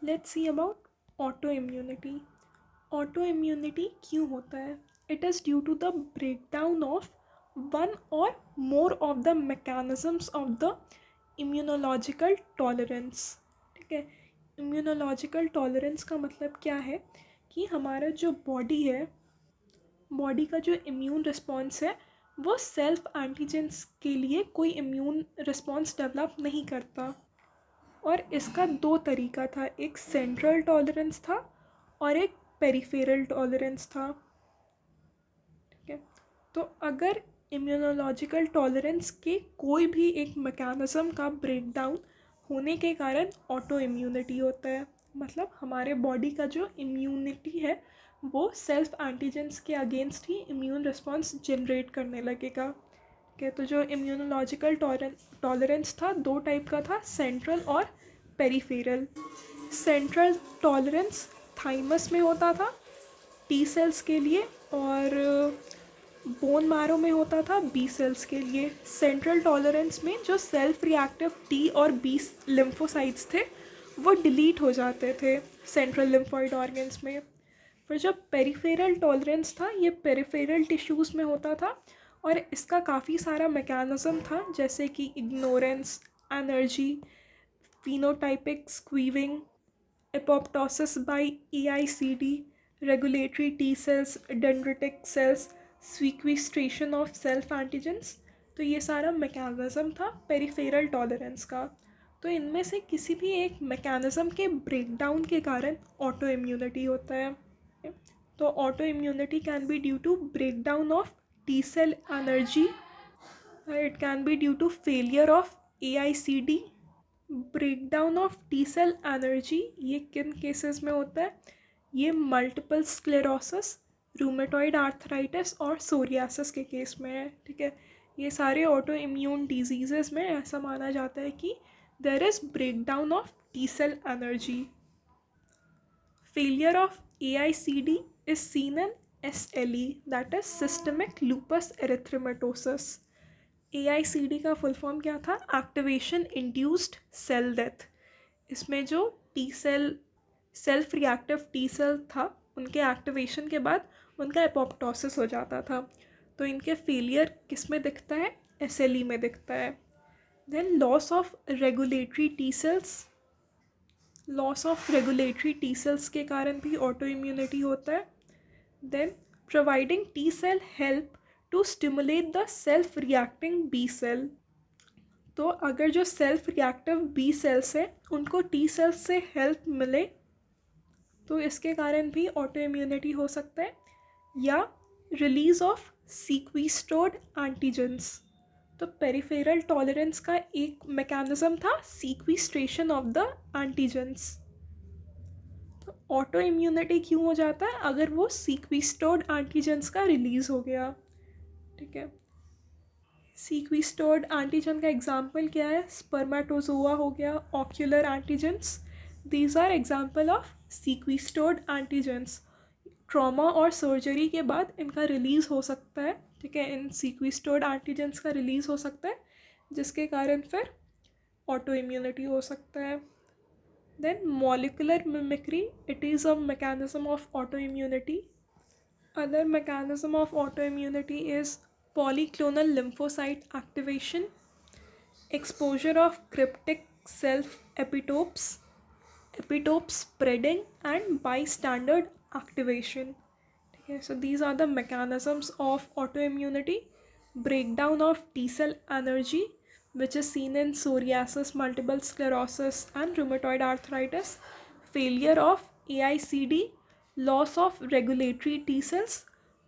Let's see about auto immunity. Auto immunity क्यों होता है? It is due to the breakdown of one or more of the mechanisms of the immunological tolerance. ठीक है, immunological tolerance का मतलब क्या है कि हमारा जो बॉडी है, बॉडी का जो इम्यून रिस्पॉन्स है वो सेल्फ एंटीजेंस के लिए कोई इम्यून रिस्पॉन्स डेवलप नहीं करता। और इसका दो तरीका था, एक सेंट्रल टॉलरेंस था और एक पेरिफेरल टॉलरेंस था। ठीक है, तो अगर इम्यूनोलॉजिकल टॉलरेंस के कोई भी एक मैकेनिज्म का ब्रेकडाउन होने के कारण ऑटो इम्यूनिटी होता है। मतलब हमारे बॉडी का जो इम्यूनिटी है वो सेल्फ एंटीजेंस के अगेंस्ट ही इम्यून रिस्पॉन्स जनरेट करने लगेगा। ठीक है, तो जो इम्यूनोलॉजिकल टॉलरेंस था दो टाइप का था, सेंट्रल और पेरिफेरल। सेंट्रल टॉलरेंस थाइमस में होता था टी सेल्स के लिए, और बोन मैरो में होता था बी सेल्स के लिए। सेंट्रल टॉलरेंस में जो सेल्फ रिएक्टिव टी और बी लिम्फोसाइट्स थे वो डिलीट हो जाते थे सेंट्रल लिम्फोइड ऑर्गन्स में। फिर जो पेरिफेरल टॉलरेंस था ये पेरिफेरल टिश्यूज़ में होता था, और इसका काफ़ी सारा मैकेनिज्म था, जैसे कि ignorance, energy, phenotypic squeezing, apoptosis by EICD, regulatory T cells, dendritic cells, sequestration of self antigens। तो ये सारा मैकेनिज्म था पेरिफेरल टॉलरेंस का। तो इनमें से किसी भी एक मैकेनिज्म के ब्रेकडाउन के कारण ऑटो इम्यूनिटी होता है। तो auto immunity can be due to breakdown of T cell energy, it can be due to failure of AICD। Breakdown of T cell energy ये किन केसेस में होता है? ये मल्टीपल स्क्लेरोसिस, रूमेटॉइड आर्थराइटिस और सोरियासिस के केस में है। ठीक है, ये सारे ऑटो इम्यून डिजीजेस में ऐसा माना जाता है कि there is breakdown of T cell energy. Failure of AICD is seen in SLE, that is systemic lupus erythematosus। AICD का फुल फॉर्म क्या था? Activation induced cell death. इसमें जो T cell self reactive T cell था उनके activation के बाद उनका एपोप्टोसिस हो जाता था। तो इनके फेलियर किस में दिखता है? SLE में दिखता है। Then loss of regulatory T cells, loss of regulatory T cells के कारण भी ऑटो इम्यूनिटी होता है। Then providing T cell help to stimulate the self reacting B cell. तो अगर जो सेल्फ रिएक्टिव बी सेल्स हैं उनको टी सेल्स से हेल्प मिले तो इसके कारण भी ऑटो इम्यूनिटी हो सकता है। या रिलीज ऑफ सीक्वेस्ट्रोड एंटीजेंस। तो पेरिफेरल टॉलरेंस का एक मैकेनिज्म था सीक्वेस्ट्रेशन ऑफ द एंटीजेंस। तो ऑटो इम्यूनिटी क्यों हो जाता है? अगर वो सीक्वेस्ट्रोड एंटीजेंस का रिलीज हो गया। ठीक है, सीक्वेस्ट्रोड एंटीजन का एग्जाम्पल क्या है? स्पर्मेटोजोआ हो गया, ocular antigens, these are example of sequestrated antigens. Trauma और सर्जरी के बाद इनका रिलीज़ हो सकता है। ठीक है, इन सीक्वेस्ट्रोड एंटीजेंस का रिलीज़ हो सकता है जिसके कारण फिर ऑटो इम्यूनिटी हो सकता है। Then molecular mimicry, it is a mechanism of auto immunity. Other mechanism of autoimmunity is polyclonal lymphocyte activation, exposure of cryptic self epitopes, epitope spreading, and bystander activation. Okay, so these are the mechanisms of autoimmunity. Breakdown of T cell energy, which is seen in psoriasis, multiple sclerosis, and rheumatoid arthritis. Failure of AICD, loss of regulatory T cells,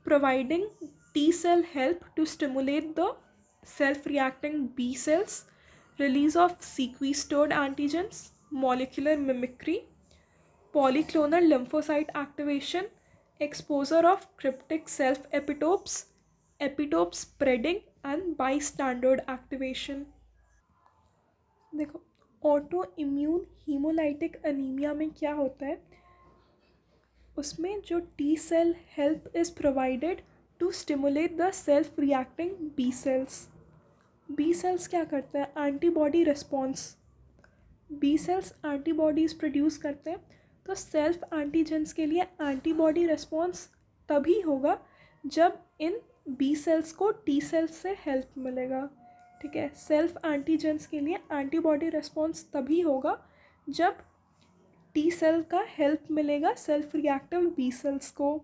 providing T cell help to stimulate the self reacting B cells, release of sequestered antigens, molecular mimicry, polyclonal lymphocyte activation, exposure of cryptic self epitopes, epitope spreading, and bystander activation। देखो, auto immune hemolytic anemia में क्या होता है? उसमें जो T cell help is provided to stimulate the self reacting B cells. B cells क्या करता है? Antibody response B cells antibodies produce करते हैं, तो सेल्फ एंटीजेंस के लिए एंटीबॉडी रिस्पॉन्स तभी होगा जब इन बी सेल्स को टी सेल्स से हेल्प मिलेगा। ठीक है, सेल्फ एंटीजेंस के लिए एंटीबॉडी रिस्पॉन्स तभी होगा जब टी सेल का हेल्प मिलेगा सेल्फ रिएक्टिव बी सेल्स को।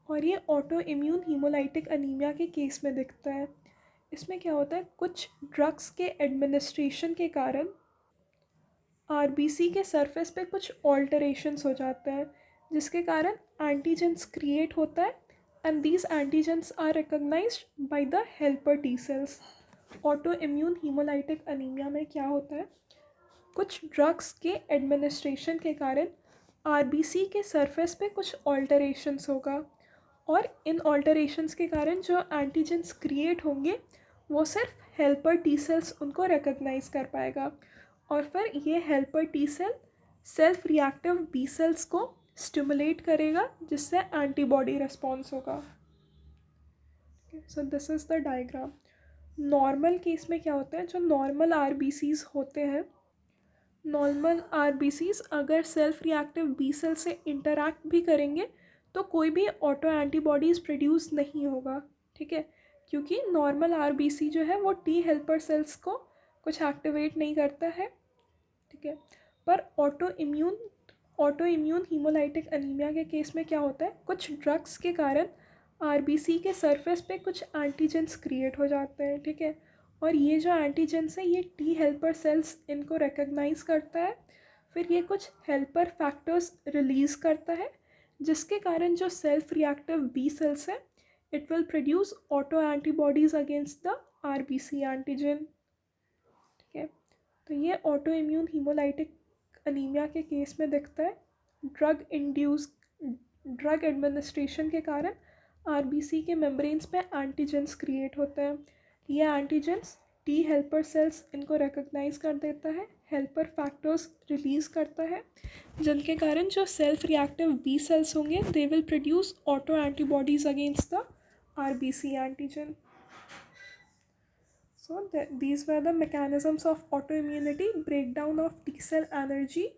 और ये ऑटो इम्यून हीमोलाइटिक अनीमिया के केस में दिखता है। इसमें क्या होता है, कुछ ड्रग्स के एडमिनिस्ट्रेशन के कारण आरबीसी के सरफेस पे कुछ ऑल्टरेशंस हो जाते हैं, जिसके कारण एंटीजेंस क्रिएट होता है and these antigens are recognized by the helper T cells. Auto immune hemolytic anemia में क्या होता है, कुछ ड्रग्स के एडमिनिस्ट्रेशन के कारण आरबीसी के सरफेस पे कुछ ऑल्टरेशंस होगा, और इन ऑल्टरेशंस के कारण जो एंटीजेंस क्रिएट होंगे वो सिर्फ हेल्पर टी सेल्स उनको रिकॉग्नाइज कर पाएगा, और फिर ये helper T cell self reactive B cells को स्टिमुलेट करेगा, जिससे एंटीबॉडी रिस्पॉन्स होगा। So this is the diagram. Normal case में क्या होता है, जो नॉर्मल आरबीसीज होते हैं, नॉर्मल आरबीसीज अगर सेल्फ रिएक्टिव बी सेल से इंटरैक्ट भी करेंगे तो कोई भी ऑटो एंटीबॉडीज़ प्रोड्यूस नहीं होगा। ठीक है, क्योंकि नॉर्मल आरबीसी जो है वो टी हेल्पर सेल्स को कुछ एक्टिवेट नहीं करता है। ठीक है, पर ऑटो इम्यून हीमोलाइटिक अनीमिया के केस में क्या होता है, कुछ ड्रग्स के कारण आरबीसी के सरफेस पे कुछ एंटीजेंस क्रिएट हो जाते हैं। ठीक है, और ये जो एंटीजेंस है ये टी हेल्पर सेल्स इनको रिकॉग्नाइज करता है, फिर ये कुछ हेल्पर फैक्टर्स रिलीज़ करता है, जिसके कारण जो सेल्फ रिएक्टिव बी सेल्स है it will produce auto antibodies against the RBC antigen. ठीक है, तो ये ऑटो इम्यून हीमोलाइटिक अनीमिया के केस में दिखता है। ड्रग एडमिनिस्ट्रेशन के कारण आरबीसी के मेम्ब्रेन्स पे एंटीजेंस क्रिएट होते हैं। ये एंटीजेंस टी हेल्पर सेल्स इनको रिकॉग्नाइज कर देता है, हेल्पर फैक्टर्स रिलीज़ करता है, जिनके कारण जो सेल्फ रिएक्टिव बी सेल्स होंगे they will produce auto antibodies against the RBC antigen. So these were the mechanisms of autoimmunity: breakdown of T cell energy,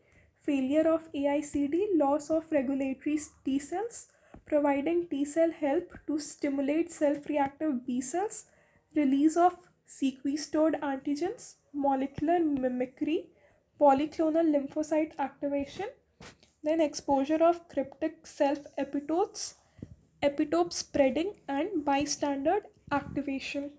failure of AICD, loss of regulatory T cells, providing T cell help to stimulate self-reactive B cells, release of sequestered antigens, molecular mimicry, polyclonal lymphocyte activation, then exposure of cryptic self epitopes, epitope spreading, and bystander activation.